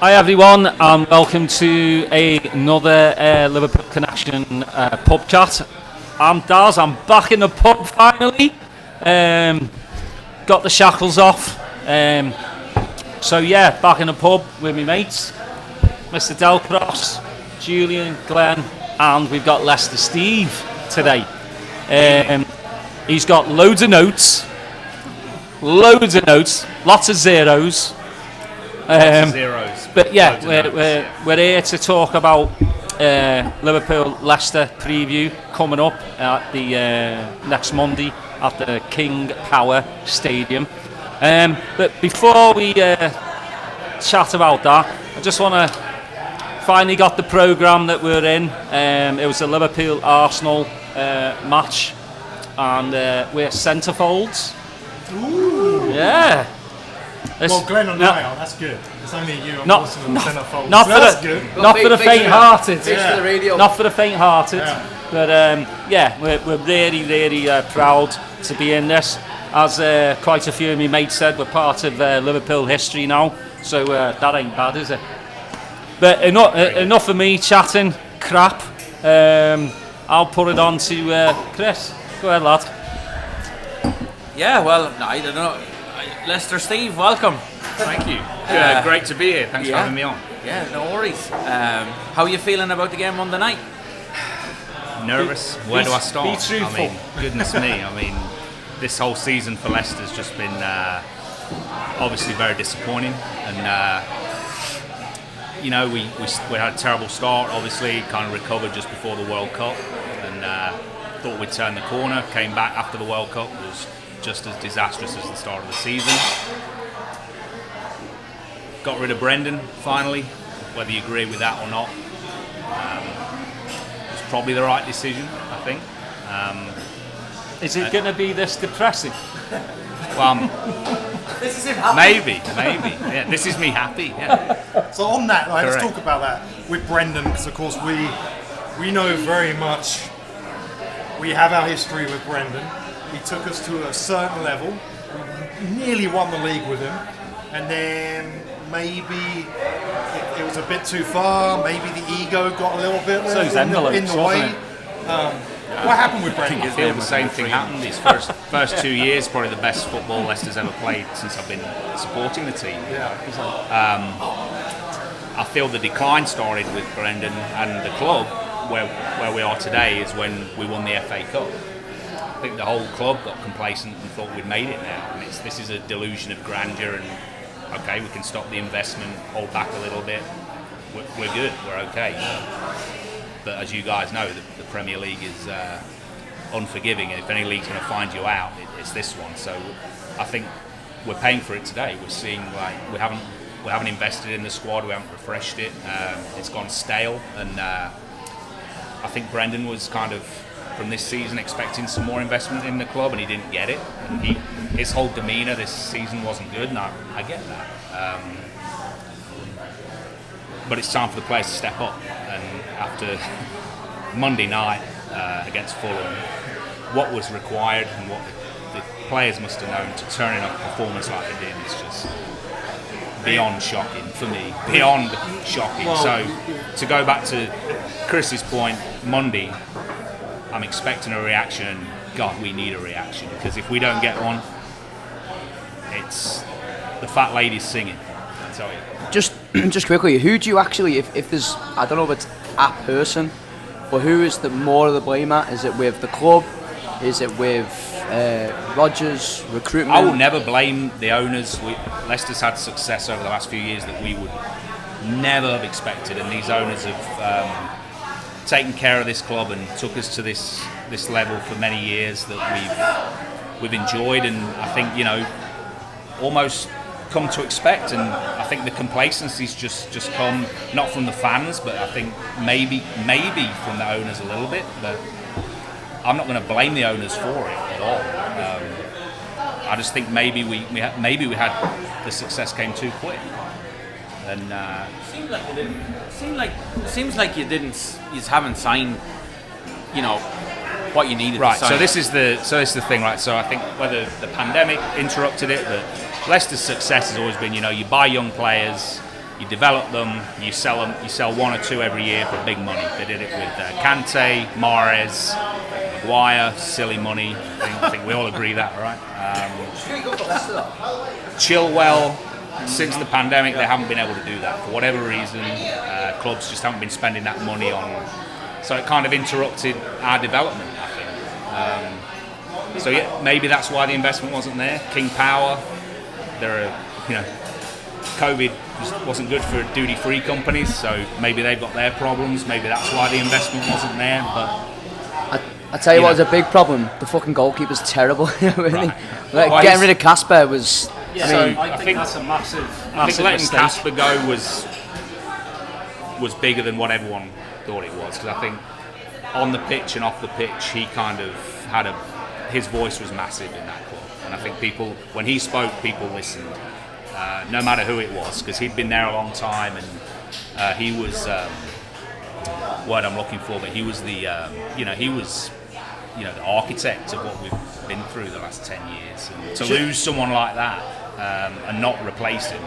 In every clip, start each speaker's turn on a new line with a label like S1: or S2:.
S1: Hi everyone, and welcome to another Liverpool Connection pub chat. I'm Daz, I'm back in the pub finally. Got the shackles off. So yeah, back in the pub with my mates, Mr. Delcross, Julian, Glenn, and we've got Leicester Steve today. He's got loads of notes, lots of zeros. But yeah, we're here to talk about Liverpool Leicester preview coming up at the next Monday at the King Power Stadium. But before we chat about that, I just want to finally got the programme that we're in. It was a Liverpool Arsenal match, and we're centrefolds.
S2: Ooh.
S1: Yeah.
S2: Well, Glenn and I are. That's good. It's only you and Wilson and centrefolds.
S1: Not for the faint-hearted. Not for the faint-hearted. Yeah. But yeah, we're really, really proud to be in this. As quite a few of my mates said, we're part of Liverpool history now. So that ain't bad, is it? But enough of me chatting crap. I'll put it on to Chris. Go ahead, lad.
S3: Yeah, well, I don't know. Leicester Steve, welcome.
S4: Thank you. Great to be here. Thanks for having me on.
S3: Yeah, no worries. How are you feeling about the game Monday night?
S4: Nervous. Where do I start?
S1: Be truthful.
S4: I mean, goodness me. I mean, this whole season for Leicester's just been obviously very disappointing. And, you know, we had a terrible start, obviously, kind of recovered just before the World Cup. And thought we'd turn the corner, came back after the World Cup, was just as disastrous as the start of the season. Got rid of Brendan finally, whether you agree with that or not. It was probably the right decision, I think.
S1: Is it going to be this depressing?
S4: Well,
S3: This is him happy.
S4: maybe. Yeah, this is me happy. Yeah.
S2: So on that, right, let's
S4: Correct.
S2: talk about that with Brendan, because of course we know very much. We have our history with Brendan. He took us to a certain level. We nearly won the league with him, and then maybe it was a bit too far. Maybe the ego got a little bit in the way. What happened with Brendan?
S4: I feel the same thing happened. His first 2 years, probably the best football Leicester's ever played since I've been supporting the team.
S2: Yeah.
S4: I feel the decline started with Brendan and the club. Where we are today is when we won the FA Cup. I think the whole club got complacent and thought we'd made it now. And this is a delusion of grandeur and, okay, we can stop the investment, hold back a little bit. We're good, we're okay. But as you guys know, the Premier League is unforgiving, and if any league's going to find you out, it's this one. So I think we're paying for it today. We're seeing like we haven't invested in the squad, we haven't refreshed it. It's gone stale, and I think Brendan was kind of, from this season, expecting some more investment in the club, and he didn't get it. And his whole demeanour this season wasn't good, and I get that. But it's time for the players to step up. And after Monday night against Fulham, what was required and what the players must have known to turn in a performance like they did is just beyond shocking for me. Beyond shocking. So to go back to Chris's point, Monday, I'm expecting a reaction, and God, we need a reaction, because if we don't get one, it's the fat lady's singing, I tell you.
S5: Just quickly, who do you actually, if there's, I don't know if it's a person, but who is the more of the blame at? Is it with the club? Is it with Rodgers, recruitment?
S4: I will never blame the owners. Leicester's had success over the last few years that we would never have expected, and these owners have taken care of this club and took us to this level for many years that we've enjoyed, and I think, you know, almost come to expect. And I think the complacency's just come not from the fans, but I think maybe from the owners a little bit. But I'm not going to blame the owners for it at all. I just think maybe we had the success came too quick. And
S3: seems like you haven't signed, you know, what you needed
S4: right.
S3: to sign.
S4: So this is the thing, right? So I think whether the pandemic interrupted it, but Leicester's success has always been, you know, you buy young players, You develop them, you sell one or two every year for big money. They did it with Kante, Mahrez, Maguire, silly money. I think we all agree that, right? Chilwell, since the pandemic, they haven't been able to do that for whatever reason. Clubs just haven't been spending that money on, so it kind of interrupted our development, I think. So yeah, maybe that's why the investment wasn't there. King Power, COVID wasn't good for duty-free companies, so maybe they've got their problems. Maybe that's why the investment wasn't there. But
S5: I tell you what, was a big problem. The fucking goalkeeper's terrible.
S4: Right.
S5: Getting rid of Casper was.
S1: Yeah, I think that's a massive
S4: I think letting
S1: mistake.
S4: Casper go was bigger than what everyone thought it was, because I think on the pitch and off the pitch he kind of had his voice was massive in that club, and I think when he spoke, people listened. No matter who it was, because he'd been there a long time, and he was what I'm looking for. But he was the the architect of what we've been through the last 10 years. And to lose someone like that and not replace him,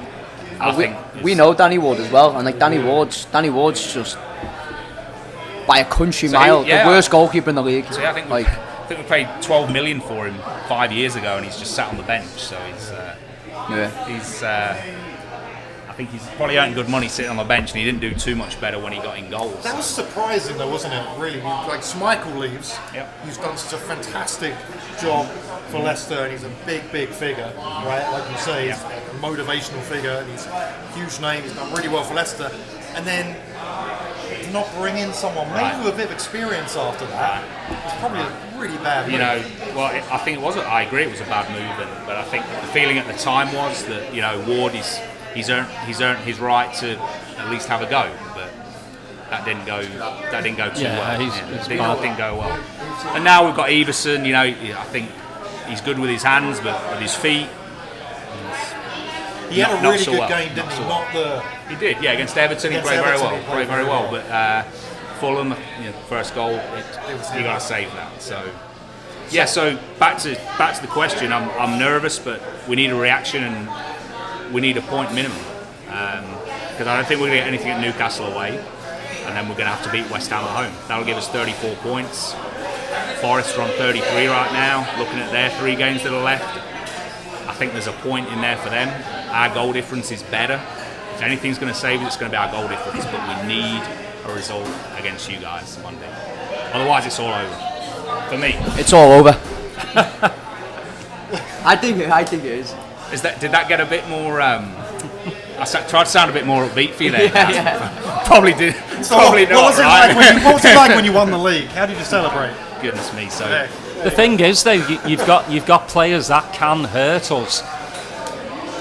S4: I think
S5: we know Danny Ward as well, and like Danny Ward's just by a country mile the worst goalkeeper in the league.
S4: So I think we paid 12 million for him 5 years ago, and he's just sat on the bench. So I think he's probably earned good money sitting on the bench, and he didn't do too much better when he got in goals.
S2: That was surprising though, wasn't it? Really, like Schmeichel leaves.
S4: Yep.
S2: He's done such a fantastic job for Leicester, and he's a big figure, right? Like you say, he's a motivational figure, and he's a huge name. He's done really well for Leicester, and then not bring in someone maybe with a bit of experience after that. It's probably a really bad move.
S4: I think it was. I agree, it was a bad move, but I think the feeling at the time was that Ward he's earned his right to at least have a go, but that didn't go too well. It didn't go well. And now we've got Everson. I think he's good with his hands, but with his feet,
S2: he had a really good game, didn't he?
S4: He did, against Everton. He played very well. But Fulham, first goal, you got to save that. So back to the question. I'm nervous, but we need a reaction and we need a point minimum, because I don't think we're going to get anything at Newcastle away, and then we're going to have to beat West Ham at home. That'll give us 34 points. Forest are on 33 right now. Looking at their 3 games that are left, I think there's a point in there for them. Our goal difference is better. If anything's going to save it, it's going to be our goal difference, but we need a result against you guys Monday. Otherwise, it's all over. For me,
S5: it's all over. I think it is.
S4: Did that get a bit more? I tried to sound a bit more upbeat for you there. Probably did.
S2: So
S4: probably not.
S2: What was it like when you won the league? How did you celebrate?
S4: Goodness me! So
S1: the thing is, though, you've got players that can hurt us.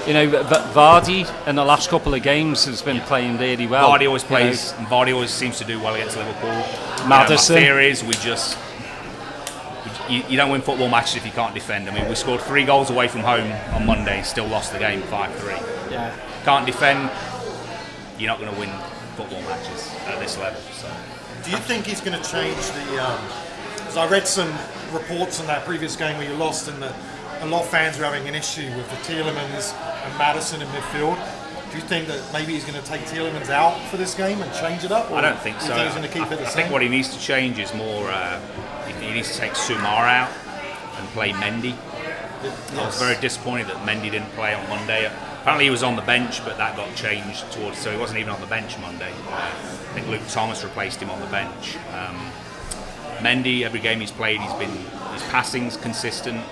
S1: Vardy in the last couple of games has been playing really well.
S4: Vardy always plays. And Vardy always seems to do well against Liverpool.
S1: Madison.
S4: My fear is you don't win football matches if you can't defend. I mean, we scored 3 goals away from home on Monday, still lost the game 5-3.
S1: Yeah.
S4: Can't defend, you're not going to win football matches at this level. So.
S2: Do you think he's going to change the? Because I read some reports in that previous game where you lost, and a lot of fans were having an issue with the Tielemans and Madison in midfield. Do you think that maybe he's going to take Tielemans out for this game and change it up? Or
S4: I don't think so.
S2: Do you think he's going to keep it the same?
S4: I think what he needs to change is more. He needs to take Sumar out and play Mendy. Yes. I was very disappointed that Mendy didn't play on Monday. Apparently he was on the bench, but that got changed so he wasn't even on the bench Monday. I think Luke Thomas replaced him on the bench. Mendy, every game he's played, his passing's consistent.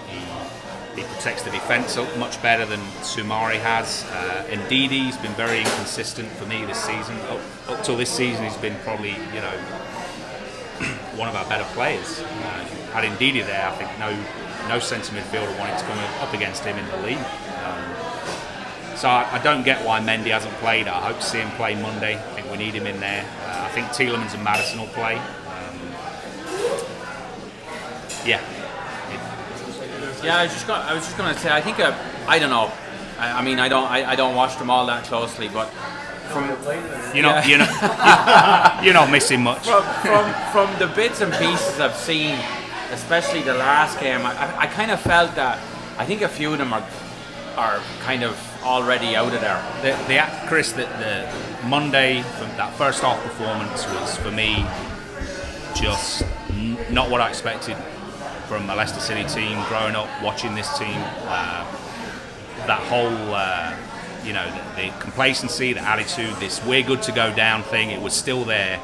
S4: He protects the defence much better than Sumari has. And Ndidi's been very inconsistent for me this season. Up till this season, he's been probably one of our better players. Had Ndidi there, I think no centre midfielder wanted to come up against him in the league. So I don't get why Mendy hasn't played. I hope to see him play Monday. I think we need him in there. I think Tielemans and Madison will play.
S3: Yeah, I was just going to say. I think I don't know. I don't watch them all that closely, but
S4: you're not missing much.
S3: From the bits and pieces I've seen, especially the last game, I kind of felt that I think a few of them are kind of already out of there.
S4: Chris, the Monday from that first half performance was for me just not what I expected from a Leicester City team. Growing up watching this team, that whole the complacency, the attitude, this we're good to go down thing, it was still there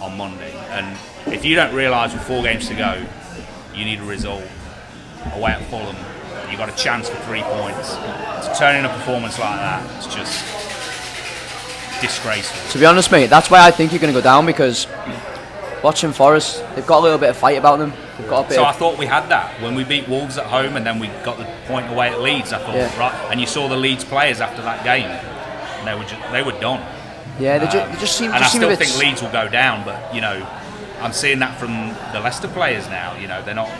S4: on Monday. And if you don't realise with 4 games to go, you need a result away at Fulham. You got a chance for 3 points. To turn in a performance like that, it's just disgraceful.
S5: To be honest, mate, that's why I think you're going to go down, because watching Forest, they've got a little bit of fight about them. They've got a bit.
S4: So I thought we had that when we beat Wolves at home, and then we got the point away at Leeds. I thought, right, and you saw the Leeds players after that game, and they were done.
S5: Yeah, they just seem.
S4: And I still
S5: a bit
S4: think Leeds will go down, but I'm seeing that from the Leicester players now. They're not.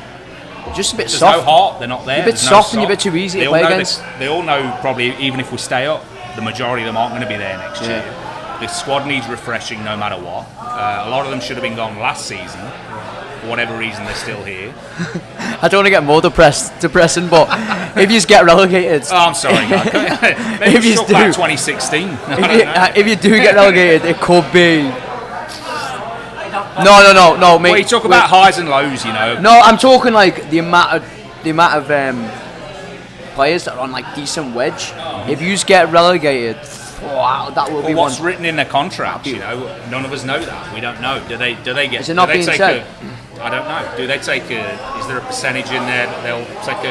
S5: Just a bit
S4: There's
S5: soft.
S4: no heart. They're not there.
S5: You're a bit soft and you're a bit too easy to play against.
S4: They all know probably even if we stay up, the majority of them aren't going to be there next year. The squad needs refreshing no matter what. A lot of them should have been gone last season. For whatever reason, they're still here.
S5: I don't want to get more depressing, but if you get relegated...
S4: Oh, I'm sorry, guys. Maybe if you do, back 2016.
S5: If you do get relegated, it could be... No, mate.
S4: Well, you talk about highs and lows,
S5: No, I'm talking like the amount of players that are on like decent wedge. If you get relegated, wow, that will be
S4: what's written in their contract. None of us know that. We don't know. Do they get?
S5: Is it not being said?
S4: I don't know. Do they take is there a percentage in there that they'll take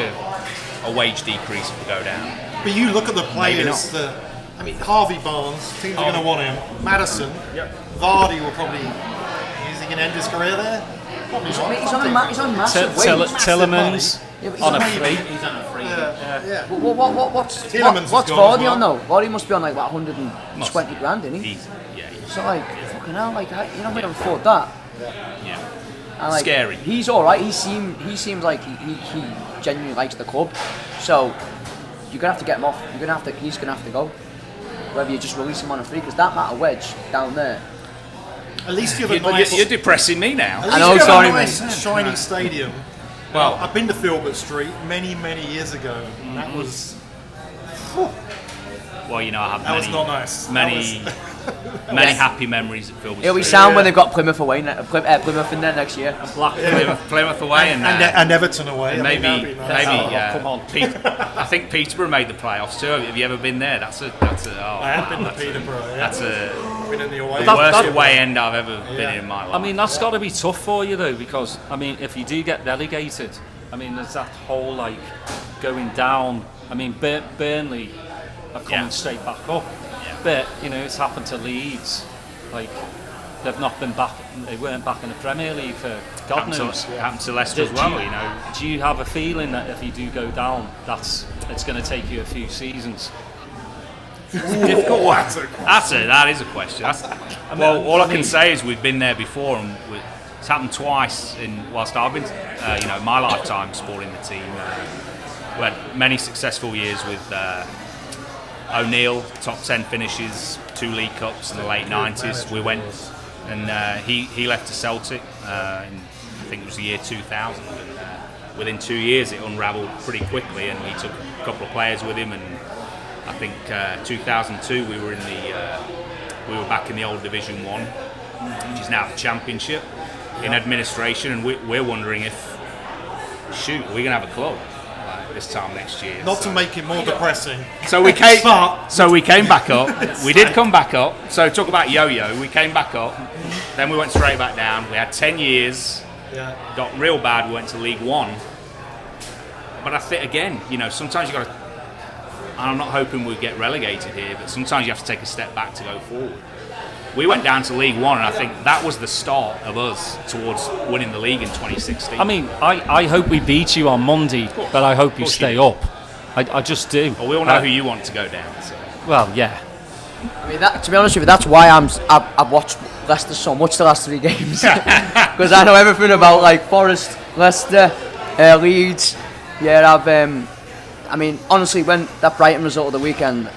S4: a wage decrease if we go down?
S2: But you look at the players that. I mean, Harvey Barnes, teams are going to want him. Madison, Vardy will probably. Is he going to end his career there? Probably not.
S5: He's on massive wage.
S1: Tillemans on a free.
S3: He's on a free.
S2: Yeah.
S5: What's Vardy on though? Vardy must be on like 120 grand, isn't he? So like, fucking hell, like you're not going to afford that.
S4: Yeah.
S5: And, like,
S4: scary.
S5: He's all right. He seems like he genuinely likes the club. So you're gonna have to get him off. He's gonna have to go. Whether you just release him on a free, because that amount of wedge down there.
S2: At least you have a nice.
S4: You're depressing me now.
S5: I know, sorry, mate.
S2: Shiny stadium. Well, I've been to Filbert Street many years ago. And that was.
S4: Well, I have
S2: that was not nice.
S4: Many happy memories at Filbert Street.
S5: It'll be sound when they've got Plymouth away, Plymouth in there next year.
S4: Plymouth away
S2: and Everton away.
S4: Maybe.
S1: Come on.
S4: I think Peterborough made the playoffs too. Have you ever been there? I
S2: have been to Peterborough. Yeah.
S4: That's
S2: been in the away.
S4: worst away end I've ever been in my life.
S1: I mean, that's got to be tough for you though, because I mean, if you do get relegated, I mean, there's that whole like going down. I mean, Burnley are coming straight back up. But it's happened to Leeds. Like they've not been back. They weren't back in the Premier League for God knows.
S4: It happened to Leicester as well.
S1: Do you have a feeling that if you do go down, it's going to take you a few seasons?
S4: Difficult one. That is a question. All I can say is we've been there before, and it's happened twice whilst I've been, my lifetime supporting the team. We had many successful years with. O'Neill, top 10 finishes, 2 League Cups in the late 90s. We went and he left to Celtic in, I think it was the year 2000. And, within 2 years it unravelled pretty quickly, and he took a couple of players with him. And I think 2002 we were back in the old Division 1, which is now the Championship, in administration, and we're wondering if, are we going to have a club? This time next year.
S2: Not to make it more depressing.
S4: So we came back up. We did come back up. So talk about yo-yo. We came back up. Then we went straight back down. We had 10 years.
S2: Yeah.
S4: Got real bad. We went to League One. But I think again, sometimes you got to. I'm not hoping we get relegated here, but sometimes you have to take a step back to go forward. We went down to League One, and I think that was the start of us towards winning the league in 2016.
S1: I mean, I hope we beat you on Monday, but I hope you stay up. I just do.
S4: Well, we all know who you want to go down. So.
S1: Well, yeah.
S5: I mean, to be honest with you, that's why I've watched Leicester so much the last 3 games, because I know everything about like Forest, Leicester, Leeds. Yeah, I mean, honestly, when that Brighton result of the weekend,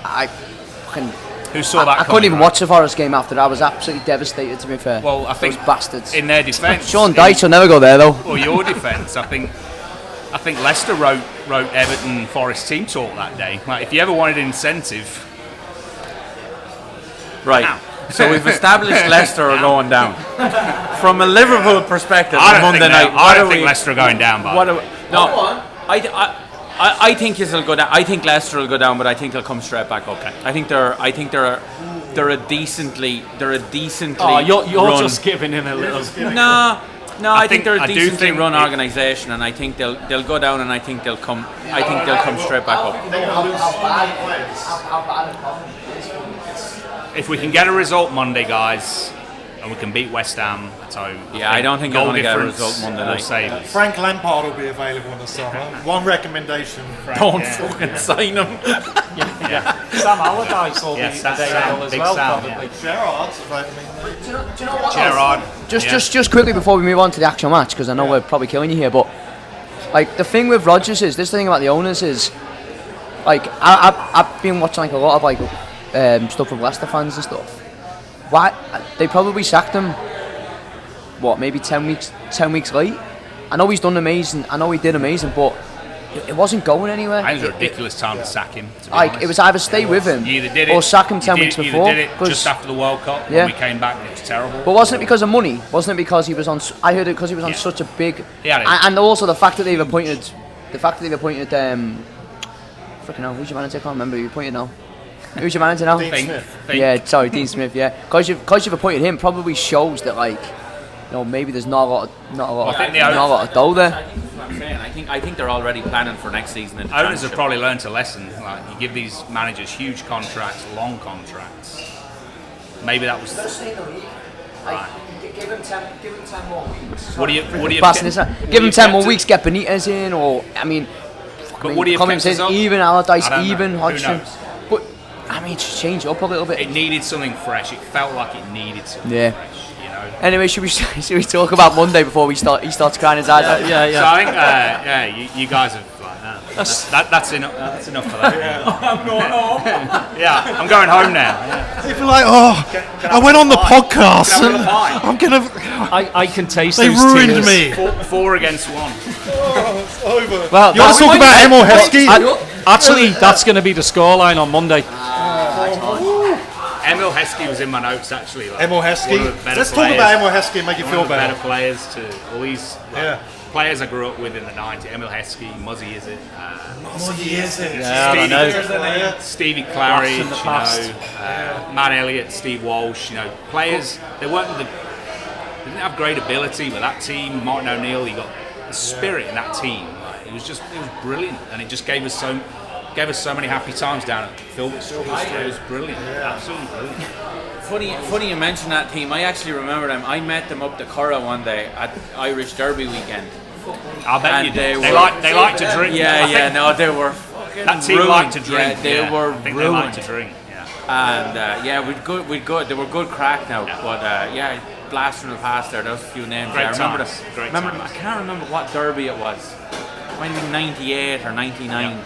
S4: Who saw that?
S5: I couldn't even watch the Forest game after that. I was absolutely devastated, to be fair.
S4: Well, I think
S5: those bastards.
S4: in their defence,
S5: Sean Dyche will never go there though.
S4: Well, your defence, I I think Leicester wrote Everton Forest team talk that day. Like, if you ever wanted incentive,
S3: Right.
S4: Now.
S3: So we've established Leicester are going down. From a Liverpool perspective,
S4: I
S3: on
S4: don't
S3: Monday
S4: think
S3: night,
S4: I don't think Leicester are going down. But
S3: No, I think it'll go down. I think Leicester will go down, but I think they'll come straight back up. I think they're a decently.
S1: Oh, you're
S3: run.
S1: just giving him a little.
S3: No, I think they're a
S4: I do
S3: decently
S4: think
S3: run
S4: it-
S3: organisation, and I think they'll go down, and I think they'll come. I think they'll come straight back up.
S4: if we can get a result Monday, guys, and we can beat West Ham at home,
S3: I don't think they're
S4: goal
S3: going to get a
S4: difference
S3: result Monday
S4: will
S3: night.
S4: save us.
S2: Frank Lampard will be available in the summer. One recommendation.
S3: Don't fucking sign him.
S1: Sam Allardyce will
S4: Yeah,
S1: be
S4: Sam,
S1: available as
S4: Big
S1: well,
S4: Sam,
S1: probably.
S2: Gerrard's available.
S5: Do you know what?
S4: Gerrard.
S5: Just quickly before we move on to the actual match, because I know we're probably killing you here, but like the thing with Rodgers is this thing about the owners is like I've been watching like a lot of like stuff with Leicester fans and stuff. Why they probably sacked him? What, maybe 10 weeks late? I know he's done amazing. I know he did amazing, but it wasn't going anywhere.
S4: I think it was a ridiculous time to sack him. To be
S5: Like
S4: honest.
S5: it was either stay with him
S4: You either did
S5: or
S4: it,
S5: sack him 10
S4: you
S5: weeks
S4: did,
S5: before.
S4: You did it
S5: 'cause-
S4: just after the World Cup
S5: Yeah.
S4: when we came back and it was terrible.
S5: But wasn't it because of money? Wasn't it because he was on? I heard it because he was on
S4: Yeah.
S5: such a big.
S4: Yeah, it-
S5: and also the fact that they've appointed, freaking hell, who's your manager? I can't remember. You appointed now. Who's your manager now?
S2: Dean
S4: Think-
S2: Smith.
S4: think-
S5: Yeah, sorry, Dean Smith. Yeah, because you've appointed him probably shows that like, maybe there's not a lot of dough there.
S3: That's what I'm saying. I think they're already planning for next season. In the
S4: Owners have
S3: championship.
S4: probably learned a lesson. Like, you give these managers huge contracts, long contracts. Maybe that was. Right.
S5: Give him 10 more weeks.
S4: What do you?
S5: Passing this out. Give him 10 more weeks. Get Benitez in, or I mean,
S4: But would he have
S5: Cummins
S4: kept
S5: says
S4: us up?
S5: even Allardyce,
S4: I don't know.
S5: even
S4: Who
S5: Hodgson.
S4: knows?
S5: But I mean, just change it up a little bit.
S4: It needed something fresh. It felt like it needed something
S5: Yeah.
S4: fresh. You know.
S5: Anyway, should we talk about Monday before he starts crying his eyes out?
S4: So I think, you guys have like that's enough. That's enough for that. Yeah, I'm going home now.
S2: If you're like, I went on the podcast
S4: Can I have
S2: and
S4: a pint?
S2: I'm gonna.
S1: I can taste
S2: They
S1: those
S2: ruined
S1: tears.
S2: me.
S4: Four against one.
S2: It's over.
S1: Well,
S2: You want to talk about Emil Heskey?
S1: Actually, that's going to be the scoreline on Monday.
S4: Emil Heskey was in my notes actually. Like,
S2: Emil Heskey.
S4: one of the better
S2: Let's talk
S4: players-
S2: about Emil Heskey and make you
S4: one
S2: feel
S4: of the better
S2: better.
S4: players to all these
S2: Yeah.
S4: players I grew up with in the '90s. Emil Heskey, Muzzy is it?
S1: Yeah, I know.
S4: Stevie
S1: Blast in
S4: Claridge,
S1: the past.
S4: Matt Elliott, Steve Walsh. Players. They didn't have great ability, but that team, Martin O'Neill, you got the spirit in that team. Like, it was brilliant, and it just gave us so many happy times down at Filbert Street. It was brilliant, absolutely brilliant.
S3: Funny you mention that team. I actually remember them. I met them up to Curra one day at Irish Derby weekend.
S4: I bet
S3: And
S4: you
S3: they
S4: did.
S3: were-
S4: They like to drink. I think
S3: They were fucking
S4: that team
S3: ruined.
S4: liked to drink.
S3: Yeah, they were
S4: I think they
S3: ruined.
S4: like to drink. Yeah.
S3: And we'd good. They were good crack now, but blast from the past there. Those few names.
S4: Great
S3: I remember
S4: times.
S3: them.
S4: Great
S3: Remember them.
S4: times.
S3: I can't remember what derby it was. It might have been 98 or 99.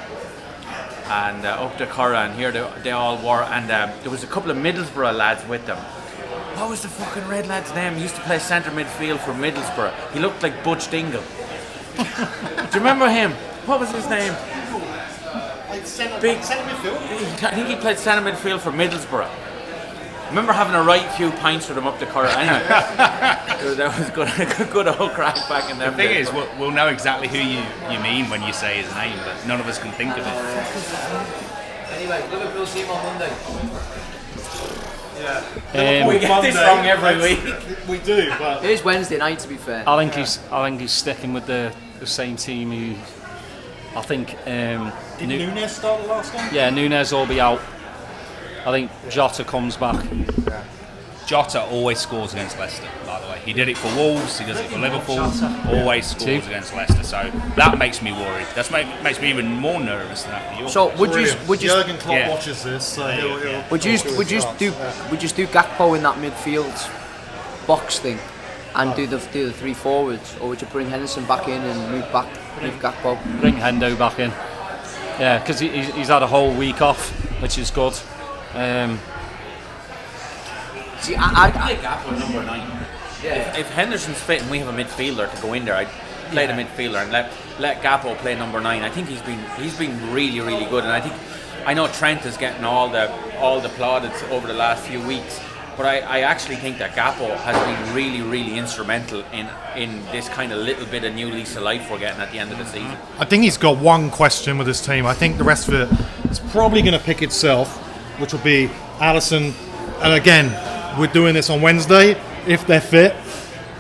S3: And up to Curra, and here they all were. And there was a couple of Middlesbrough lads with them. What was the fucking red lad's name? He used to play centre midfield for Middlesbrough. He looked like Butch Dingle. Do you remember him? What was his name? Big. I think he played centre midfield for Middlesbrough. I remember having a right few pints with him up the Curra. Anyway, that was good old crack back in them
S4: The thing
S3: days.
S4: is, we'll know exactly who you mean when you say his name, but none of us can think of it.
S5: Anyway, Liverpool team on Monday.
S3: We get this wrong every week.
S2: We do, but
S5: It is Wednesday night, to be fair.
S1: I think he's sticking with the same team. Who I think.
S2: did Nunes start the last game?
S1: Yeah, Nunes will be out. I think Jota comes back.
S4: Jota always scores against Leicester, by the way. He did it for Wolves, he does it for Liverpool, always scores
S1: Two.
S4: against Leicester. So that makes me worried. That makes me even more nervous than after yours.
S5: So would you
S2: Jurgen Klopp
S4: Yeah.
S2: watches this, so he'll
S5: would you
S2: talk to
S5: would
S2: his
S5: you
S2: staff.
S5: do would you do Gakpo in that midfield box thing, and do the three forwards, or would you bring Henderson back in and move Gakpo?
S1: Bring Hendo back in. Yeah, because he's had a whole week off, which is good.
S5: See,
S3: I play Gakpo number 9. If Henderson's fit and we have a midfielder to go in there, play the midfielder and let Gappo play number 9. I think he's been really, really good, and I know Trent is getting all the plaudits over the last few weeks, but I actually think that Gappo has been really, really instrumental in this kind of little bit of new lease of life we're getting at the end of the season.
S2: I think he's got one question with his team. I think the rest of it is probably going to pick itself, which will be Alisson. And again, we're doing this on Wednesday if they're fit.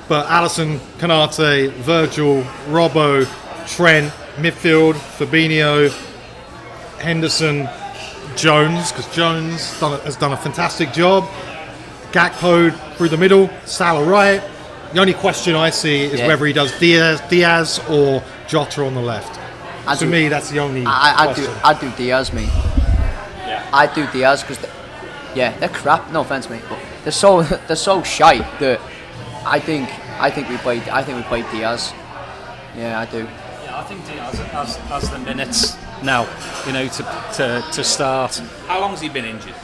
S2: But Alisson, Konate, Virgil, Robbo, Trent, midfield, Fabinho, Henderson, Jones, because Jones has done a fantastic job. Gakpo through the middle, Salah right. The only question I see is whether he does Diaz or Jota on the left. To me, that's the only question.
S5: I'd do Diaz, mate.
S3: Yeah.
S5: I'd do Diaz because they're crap. No offense, mate, but they're so shite that I think we played Diaz. Yeah, I do.
S1: Yeah, I think Diaz has the minutes now, to start.
S4: How long's he been injured?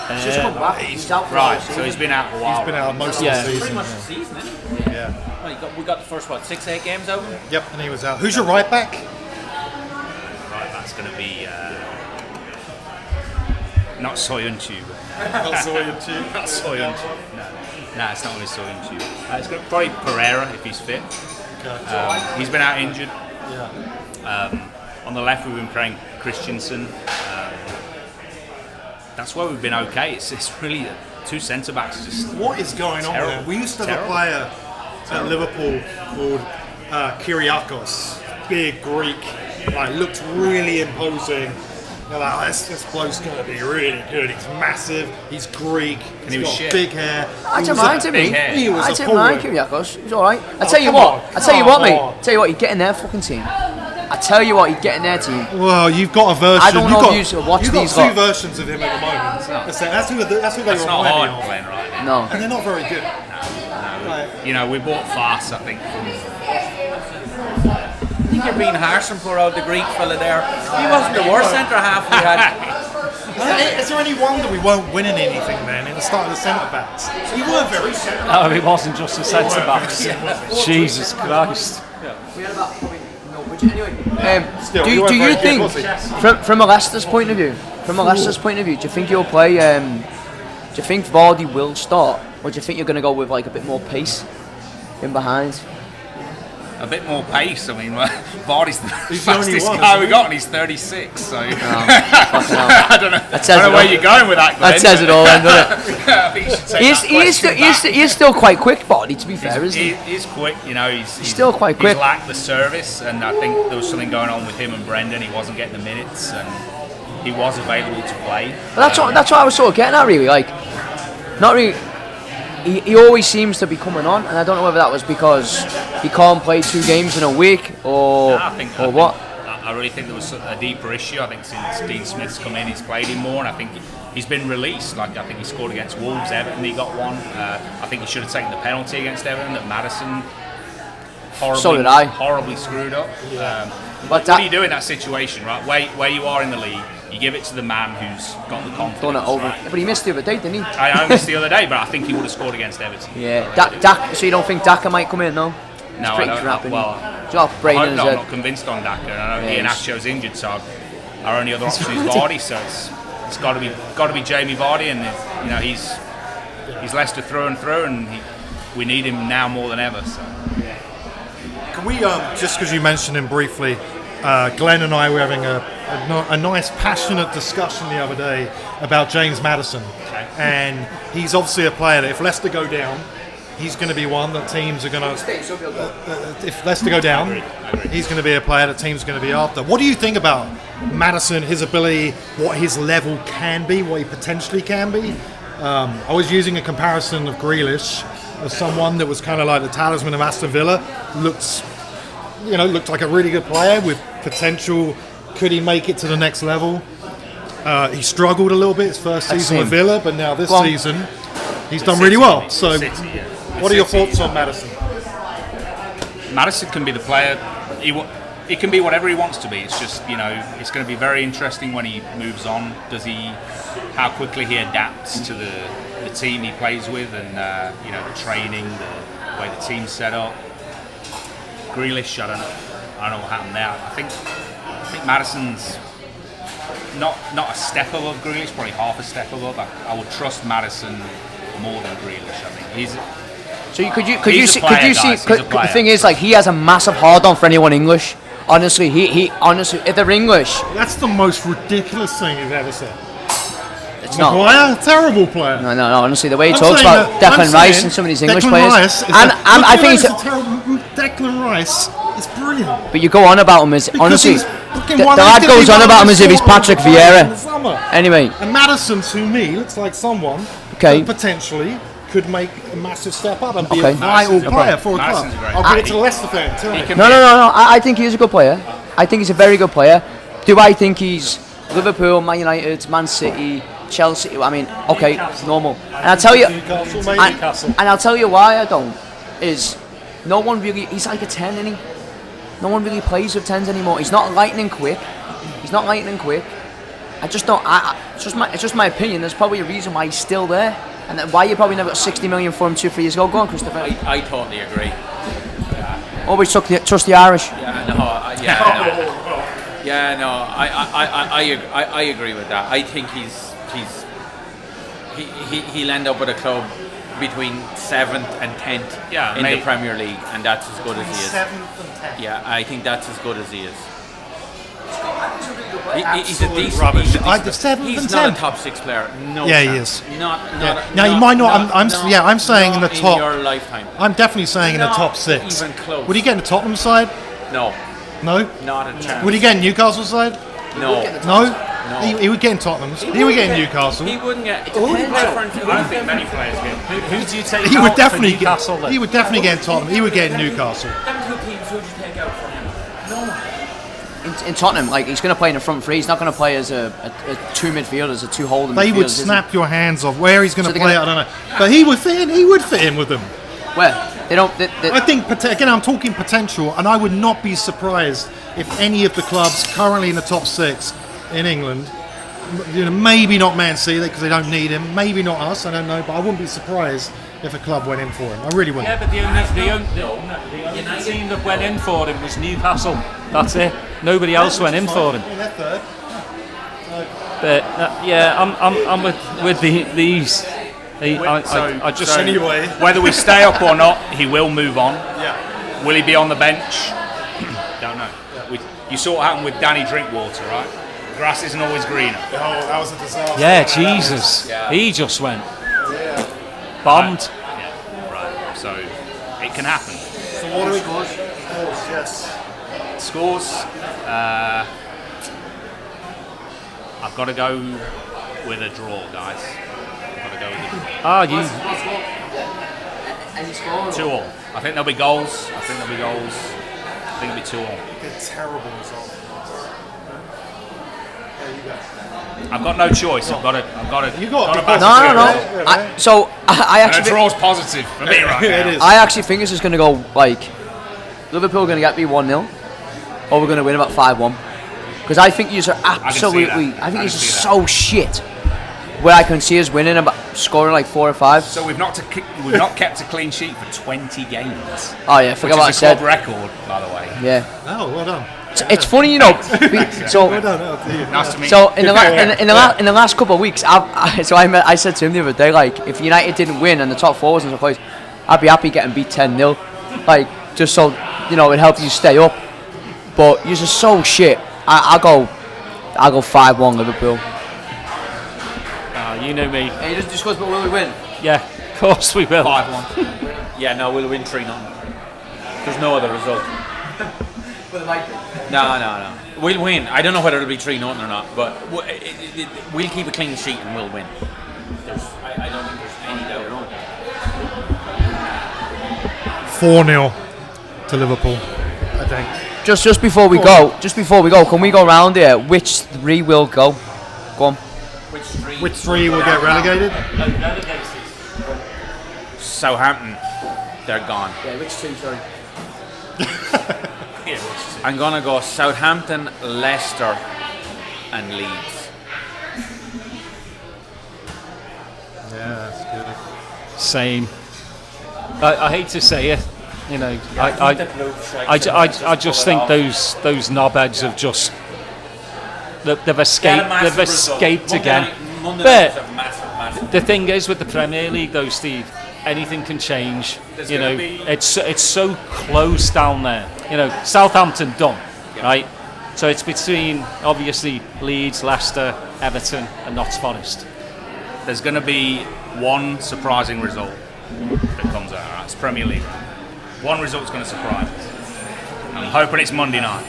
S5: Just come back. He's out for
S4: Right, so he's been out a while.
S2: He's been out most of
S1: Yeah.
S2: the
S3: Pretty
S2: season.
S3: much the season, isn't he?
S2: Yeah.
S3: Well, we got the first 6-8 games out of him.
S2: Yep, and he was out. Who's your right back?
S4: Right, that's going to be not Soyuncu.
S2: Not Soyuncu.
S4: Not Soyuncu. No, it's not going to be Soyuncu. It's going to probably Pereira if he's fit. He's been out injured.
S2: Yeah.
S4: On the left, we've been playing Christensen. That's where we've been okay. It's really two centre backs. Just
S2: What is going on
S4: Terrible.
S2: there? We used to have
S4: Terrible.
S2: a player at Liverpool called Kyriakos, big Greek, looked really imposing. You're like, oh, this bloke's going to be really good. He's massive. He's Greek.
S4: he
S2: He's
S4: was
S2: got
S4: shit.
S2: big hair.
S5: I
S2: He
S5: don't
S2: was
S5: mind
S2: a-
S5: him, mate.
S4: hair.
S2: He was
S5: I
S2: a
S5: don't mind
S2: forward.
S5: Kyriakos. He's all right. I tell you
S2: come
S5: what.
S2: on.
S5: I tell you what,
S2: Come
S5: mate.
S2: on.
S5: I tell you what. He'd get in their fucking team. I tell you what. He'd get in their team.
S2: Well, you've got a version.
S5: I don't know if
S2: you've
S5: you've watched
S2: you've got
S5: these
S2: two
S5: lot.
S2: versions of him at the moment. That's who they
S4: That's
S2: remind
S4: not
S2: me
S4: hard
S2: of.
S4: playing right now.
S5: No.
S2: And they're not very good.
S4: You know, we bought Fast, I think, from
S3: I think you're being harsh and poor old the Greek fella there. He wasn't the worst centre half we had.
S2: Is there any wonder we weren't winning anything then in the start of the centre backs? We were very centre.
S1: No, it wasn't just the centre backs. Jesus Christ.
S5: We had about no budget anyway.
S2: Still,
S5: do
S2: you weren't
S5: you
S2: very good,
S5: think,
S2: was he?
S5: from a Leicester's point of view, do you think you'll play? Do you think Vardy will start, or do you think you're going to go with a bit more pace in behind?
S4: a bit more pace. I mean, Vardy's the
S2: He's the only
S4: fastest
S2: one,
S4: guy
S2: isn't
S4: we
S2: he?
S4: got, and he's 36. So
S5: Fucking hell.
S4: I don't know.
S5: That says
S4: I don't know
S5: it
S4: where
S5: all.
S4: you're going with that, Glenn.
S5: That says it all, then, doesn't it?
S4: I think you should take
S5: He
S4: that question back.
S5: is still quite quick, Vardy, to be fair, isn't he?
S4: He's quick, you know. He's
S5: still quite quick.
S4: He's lacked the service, and I think there was something going on with him and Brendan. He wasn't getting the minutes, and he was available to play.
S5: But that's what I was sort of getting at, really. Not really. He always seems to be coming on, and I don't know whether that was because he can't play 2 games in a week, or
S4: I think
S5: what.
S4: I really think there was a deeper issue. I think since Dean Smith's come in, he's played him more, and I think he's been released. I think he scored against Wolves, Everton. He got one. I think he should have taken the penalty against Everton that Maddison
S5: So did I.
S4: horribly screwed up.
S5: But
S4: What
S5: that-
S4: do you do in that situation, right? Where you are in the league, you give it to the man who's got the confidence.
S5: Done it over.
S4: Right?
S5: But he missed the other day, didn't he?
S4: I missed the other day, but I think he would have scored against Everton.
S5: Yeah.
S4: I really do.
S5: So you don't think Daka might come in, no?
S4: No,
S5: pretty
S4: I don't.
S5: crap, isn't he?
S4: Well,
S5: Job Braden
S4: I'm
S5: is
S4: not convinced on Daka. I know
S5: Yeah,
S4: Ian
S5: he's-
S4: Acho's injured, so our only other option is Vardy. So it's got to be Jamie Vardy, and you know he's Leicester through and through, and we need him now more than ever. So.
S2: Can we, just because you mentioned him briefly, Glenn and I were having a nice, passionate discussion the other day about James Maddison.
S4: Okay.
S2: And he's obviously a player that if Leicester go down, he's going to be one that teams are going to... if Leicester go down,
S4: I agree.
S2: he's going to be a player that teams are going to be after. What do you think about Maddison, his ability, what his level can be, what he potentially can be? I was using a comparison of Grealish as someone that was kind of like the talisman of Aston Villa. Looked like a really good player with potential. Could he make it to the next level? He struggled a little bit his first season with Villa, but now this
S5: Go on.
S2: season he's done really well. So,
S4: City, yeah.
S2: what are your
S4: City,
S2: thoughts on Maddison?
S4: Maddison can be the player. He can be whatever he wants to be. It's just it's going to be very interesting when he moves on. How quickly he adapts to the team he plays with, and the training, the way the team's set up. Grealish, I don't know what happened there. I think Maddison's not a step above Grealish, probably half a step above. I would trust Maddison more than Grealish. I think he's.
S5: So could you
S4: He's
S5: see?
S4: a player,
S5: Could you see?
S4: guys, he's a
S5: The
S4: player.
S5: thing is, like, he has a massive hard on for anyone English. Honestly, he honestly, if they're English,
S2: That's the most ridiculous thing you've ever said.
S5: it's not.
S2: Maguire, terrible player.
S5: No. Honestly, the way he
S2: I'm
S5: talks
S2: saying
S5: about
S2: that- I'm
S5: Declan Rice
S2: saying
S5: and some of these English
S2: Declan
S5: players,
S2: Rice is
S5: and
S2: a-
S5: I think he's.
S2: Declan Rice is terrible. Declan Rice is brilliant.
S5: But you go on about him as
S2: Because
S5: honestly,
S2: he's
S5: the
S2: fucking one
S5: lad
S2: actively
S5: goes on
S2: one
S5: about him
S2: of
S5: as
S2: the
S5: if he's
S2: scorer
S5: Patrick
S2: of the players in
S5: Vieira.
S2: the summer.
S5: Anyway,
S2: And Maddison, to me, looks like someone
S5: Okay.
S2: that potentially could make a massive step up and be
S5: Okay.
S2: a vital
S4: Maddison's a
S2: player
S4: player.
S2: for a club.
S4: Maddison's a great
S2: I'll
S4: player.
S2: give it to the Leicester fan too.
S4: He can
S5: no.
S4: be-
S5: I think he's a good player. I think he's a very good player. Do I think he's Liverpool, Man United, Man City, Chelsea? I mean, okay, normal. And I'll tell you,
S2: Newcastle, maybe.
S5: and I'll tell you why I don't. Is no one really? He's like a 10, isn't he? No one really plays with 10s anymore. He's not lightning quick. I just don't. It's just my opinion. There's probably a reason why he's still there, and why you probably never got 60 million for him 2-3 years ago. Go on, Christopher.
S3: I totally agree.
S5: Always trust the Irish.
S3: I agree with that. I think he'll end up with a club between 7th and 10th in the Premier League, and that's as good as he is.
S2: 7th and 10th.
S3: Yeah, I think that's as good as he is. He's a
S2: Absolute
S3: decent.
S2: rubbish.
S3: He's, a
S2: I-
S3: decent-
S2: 7th
S3: he's
S2: and
S3: not
S2: 10th.
S3: a top 6 player. No.
S2: Yeah, he
S3: chance.
S2: is.
S3: Not.
S2: Now, he might not- I'm saying in the
S3: not
S2: top-
S3: in your lifetime.
S2: I'm definitely saying in the
S3: Not
S2: top 6.
S3: even close.
S2: Would he get in the Tottenham side?
S3: No,
S2: No.
S3: not a chance.
S2: Would he get in Newcastle side?
S3: No.
S2: No. He would get in Tottenham's. He would get in Newcastle.
S3: He wouldn't get.
S5: depends.
S4: I don't think many players get.
S1: Who do you take
S2: He
S1: out
S2: would
S1: for
S2: definitely
S1: Newcastle
S2: get.
S1: then?
S2: He would definitely get in Tottenham. He would get in Newcastle.
S3: Them two teams, who'd you take out for him? No one.
S5: In Tottenham, like, he's going to play in the front three. He's not going to play as a 2 midfielders, a 2 holding
S2: They
S5: midfielders.
S2: would
S5: is he?
S2: snap your hands off. Where he's going
S5: So
S2: to
S5: they're
S2: play,
S5: gonna-
S2: I don't know. But he would fit in. He would fit in with them.
S5: Where they don't.
S2: I think again, I'm talking potential, and I would not be surprised if any of the clubs currently in the top 6 in England, maybe not Man City because they don't need him. Maybe not us. I don't know, but I wouldn't be surprised if a club went in for him. I really wouldn't.
S1: Yeah, but the only team that went in for him was Newcastle. That's it. Nobody else went in for him.
S2: Yeah, they're third.
S1: But I'm with these. I just
S2: Anyway.
S4: Whether we stay up or not, he will move on.
S2: Yeah.
S4: Will he be on the bench? Don't know. You saw what happened with Danny Drinkwater, right? Grass isn't always greener.
S2: Oh, that was a disaster.
S1: Yeah, Jesus. He just went bombed.
S4: Yeah, right. So it can happen.
S2: So what are we scores? Yes.
S4: Scores. I've got to go with a draw, guys. I've got to go with a draw.
S1: You
S4: 2-2. I think there'll be goals. I think it'll be 2-2.
S2: A terrible result.
S4: I've got no choice. I've got to.
S2: You got to
S4: back
S2: be
S4: it.
S5: No. I
S4: And a
S5: actually.
S4: draw's positive for me right now.
S2: It is.
S5: I actually think this is going to go like Liverpool are going to get beat 1-0, or we're going to win about 5-1. Because I think these are absolutely. I think these are so shit. Where I can see us winning about scoring like 4 or 5.
S4: So we've not kept a clean sheet for 20 games.
S5: Oh yeah, forget what I
S4: Which is a
S5: said.
S4: club record, by the way.
S5: Yeah,
S2: Oh, well done.
S5: it's funny, you know. So
S2: Well done. Oh, dear.
S4: Nice to meet
S5: So
S4: you.
S5: in the last couple of weeks, I said to him the other day, like, if United didn't win and the top 4 was in the place, I'd be happy getting beat 10-0, like, just so it'd help you stay up. But you're just so shit. I'll go 5-1 Liverpool.
S1: You know me.
S5: Hey, you just discuss, but will we win?
S1: Yeah, of course we will.
S3: 5-1. Yeah, no, we'll win 3-0. There's no other result. No. We'll win. I don't know whether it'll be 3-0 or not, but we'll keep a clean sheet and we'll win. I don't think there's any doubt.
S2: 4-0 to Liverpool, I think.
S5: Just before we go, can we go round here? Which 3 will go? Go on.
S2: Which 3 will get relegated?
S3: Southampton, they're gone.
S5: Yeah, which 2? Sorry.
S3: I'm gonna go Southampton, Leicester, and Leeds.
S2: Yeah, that's good.
S1: Same. I hate to say it, You know,
S3: I think the blue stripes
S1: I just think those knobheads have just they've escaped again. But the thing is with the Premier League, though, Steve, anything can change. You know, it's so close down there. You know, Southampton done, right? So it's between obviously Leeds, Leicester, Everton, and Notts Forest.
S4: There's going to be one surprising result that comes out. Right? It's Premier League. One result's going to surprise us. I'm hoping it's Monday night.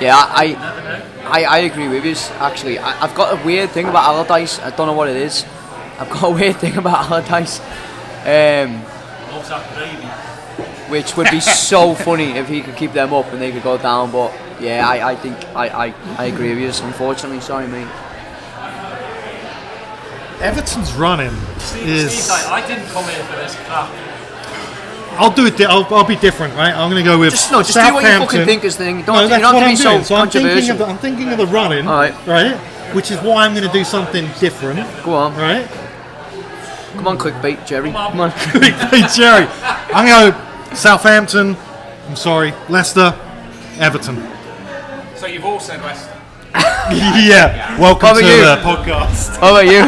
S5: Yeah, I agree with you. Actually, I've got a weird thing about Allardyce. I don't know what it is. I've got a weird thing about Allardyce, which would be so funny if he could keep them up and they could go down. But yeah, I think I agree with you. Unfortunately, sorry, mate.
S2: Everton's running is.
S1: Steve, I didn't come here for this crap.
S2: I'll do it. I'll be different, right? I'm going to go with
S5: Just do what you fucking think is the thing. Don't,
S2: that's
S5: you're not
S2: what
S5: to
S2: I'm
S5: be
S2: doing.
S5: so
S2: So
S5: controversial.
S2: I'm thinking of the running,
S5: All right.
S2: right? Which is why I'm going to do something different,
S5: Go on.
S2: right?
S5: Come on, clickbait, Jerry. Come on.
S2: Hey, Jerry, I'm going to go Southampton. I'm sorry, Leicester, Everton.
S4: So you've all said Leicester.
S2: Yeah. Welcome
S5: How
S2: to
S5: about
S2: the podcast.
S5: What about you?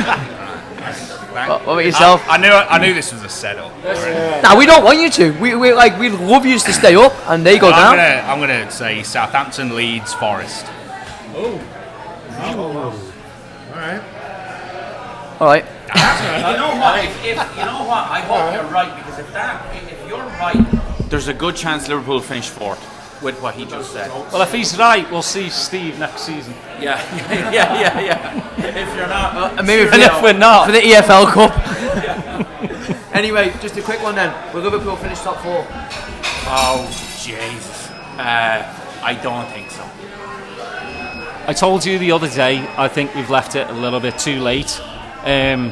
S5: What about yourself?
S4: I knew this was a setup.
S5: Nah, we don't want you to. We love you to stay up and they go down.
S4: I'm gonna say Southampton, Leeds, Forest.
S2: All right.
S5: All right.
S3: You know what? I hope you're right, because if you're right, there's a good chance Liverpool finish fourth with what he just said.
S1: Well, if he's right, we'll see Steve next season.
S3: Yeah. If you're not,
S5: And maybe
S1: And if we're not,
S5: for the EFL Cup. Anyway, just a quick one then. Will Liverpool finish top 4?
S3: oh Jesus, I don't think so.
S1: I told you the other day, I think we've left it a little bit too late. I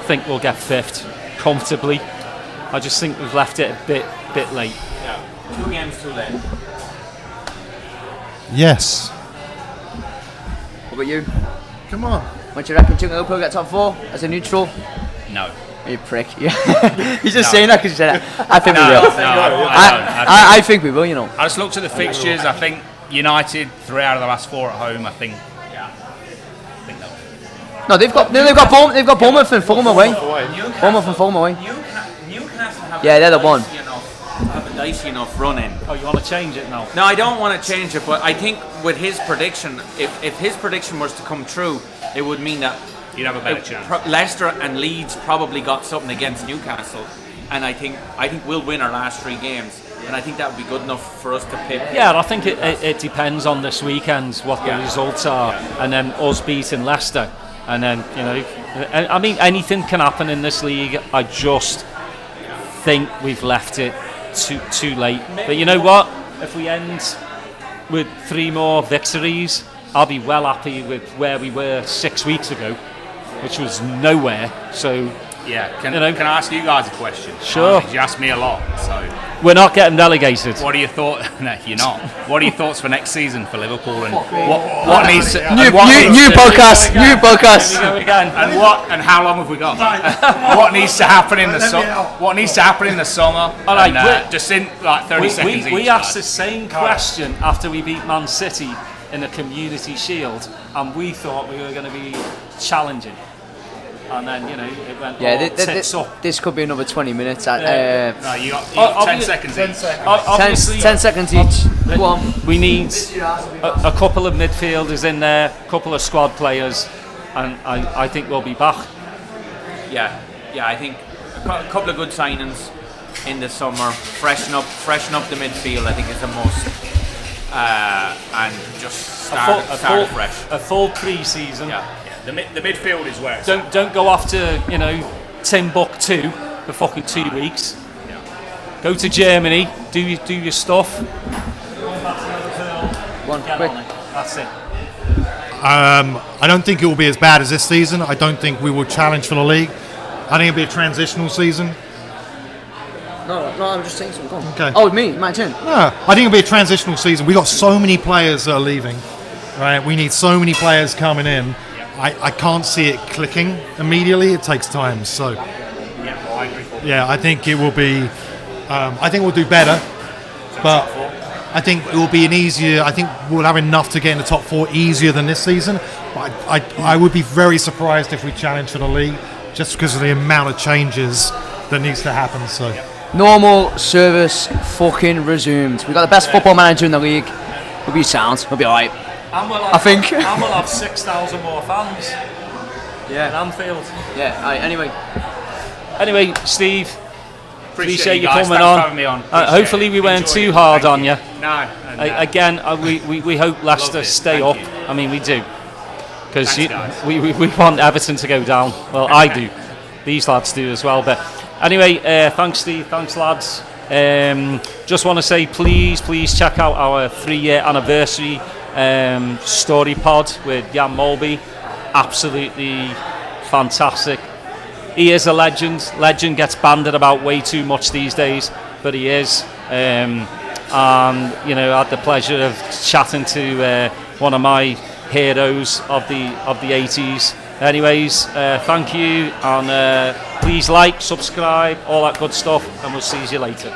S1: think we'll get fifth comfortably. I just think we've left it a bit late.
S3: Yeah, 2 games too late.
S2: Yes.
S5: What about you?
S2: Come on.
S5: What do you reckon? Do you think Liverpool get top 4 as a neutral?
S4: No.
S5: You prick. Yeah. He's just saying that because you said that. I think we
S4: No,
S5: will.
S4: I
S5: I think we will, you know.
S4: I just looked at the fixtures. I think United 3 out of the last 4 at home. I think they'll.
S5: No, they've got Bournemouth and Fulham away. Bournemouth and Fulham away.
S3: Newcastle have
S5: Yeah, they're the one.
S3: Have a dicey enough run in.
S1: Oh, you want to change it now?
S3: No, I don't want to change it, but I think with his prediction, if his prediction was to come true, it would mean that
S4: You'd have a better chance.
S3: Leicester and Leeds probably got something against Newcastle, and I think we'll win our last 3 games, and I think that would be good enough for us to pick.
S1: Yeah, I think it depends on this weekend what the results are, and then us beating Leicester, and then I mean anything can happen in this league. I just think we've left it too late. But you know what? If we end with 3 more victories, I'll be well happy with where we were 6 weeks ago, which was nowhere. So
S4: Yeah. Can I ask you guys a question?
S1: Sure.
S4: You asked me a lot, so.
S1: we're not getting relegated.
S4: What are your thoughts? No, you're not. What are your thoughts for next season for Liverpool, and what needs to,
S5: New podcast. New podcast.
S1: Here we go again.
S4: and how long have we got? What needs to happen in the summer? What needs to happen in the summer?
S1: All right,
S4: And, just in like 30 seconds each.
S1: We asked the
S4: guys.
S1: same question after we beat Man City in the Community Shield, and we thought we were going to be challenging. And then, it went all tits up.
S5: This could be another 20 minutes.
S4: No, you got 10 seconds each.
S5: 10 seconds each. Go on.
S1: We need a couple of midfielders in there, a couple of squad players, and I think we'll be back.
S3: Yeah, I think a couple of good signings in the summer, freshen up the midfield. I think is a must, and just start fresh.
S1: A full pre-season.
S4: Yeah. The midfield is where it's
S1: Don't go off to Timbuktu for fucking 2 weeks.
S4: Yeah.
S1: Go to Germany, do your stuff.
S5: One
S1: Get
S5: quick.
S1: on it. That's it.
S2: I don't think it will be as bad as this season. I don't think we will challenge for the league. I think it'll be a transitional season.
S5: No, I'm just saying something. Go on.
S2: Okay.
S5: Oh, me, my turn.
S2: No, I think it'll be a transitional season. We got so many players that are leaving, right? We need so many players coming in. I can't see it clicking immediately. It takes time. So
S4: Yeah, I agree.
S2: yeah, I think it will be. I think we'll do better, but I think it will be an easier. I think we'll have enough to get in the top 4 easier than this season. But I would be very surprised if we challenge for the league, just because of the amount of changes that needs to happen. So
S5: Normal service fucking resumed. We've got the best football manager in the league. We'll be sound. We'll be alright.
S1: And we'll have,
S5: I think.
S1: And we'll have 6,000 more fans in Anfield.
S5: Yeah, alright, anyway.
S1: Anyway, Steve, appreciate you
S4: guys.
S1: coming
S4: Thanks
S1: on.
S4: for having me on.
S1: Hopefully we weren't
S4: Enjoyed
S1: too
S4: it.
S1: hard
S4: Thank
S1: on you.
S4: No. And,
S1: Again, we hope Leicester
S4: Loved it.
S1: stay
S4: Thank
S1: up.
S4: you.
S1: I mean, we do. Because
S4: Thanks, guys.
S1: we want Everton to go down. Well, I do. These lads do as well. But anyway, thanks, Steve. Thanks, lads. Just want to say, please check out our 3-year anniversary story pod with Jan Mulby. Absolutely fantastic. He is a legend. Legend gets banded about way too much these days, but he is. And you know, I had the pleasure of chatting to one of my heroes of the 80s. Anyways, thank you, and please like, subscribe, all that good stuff, and we'll see you later.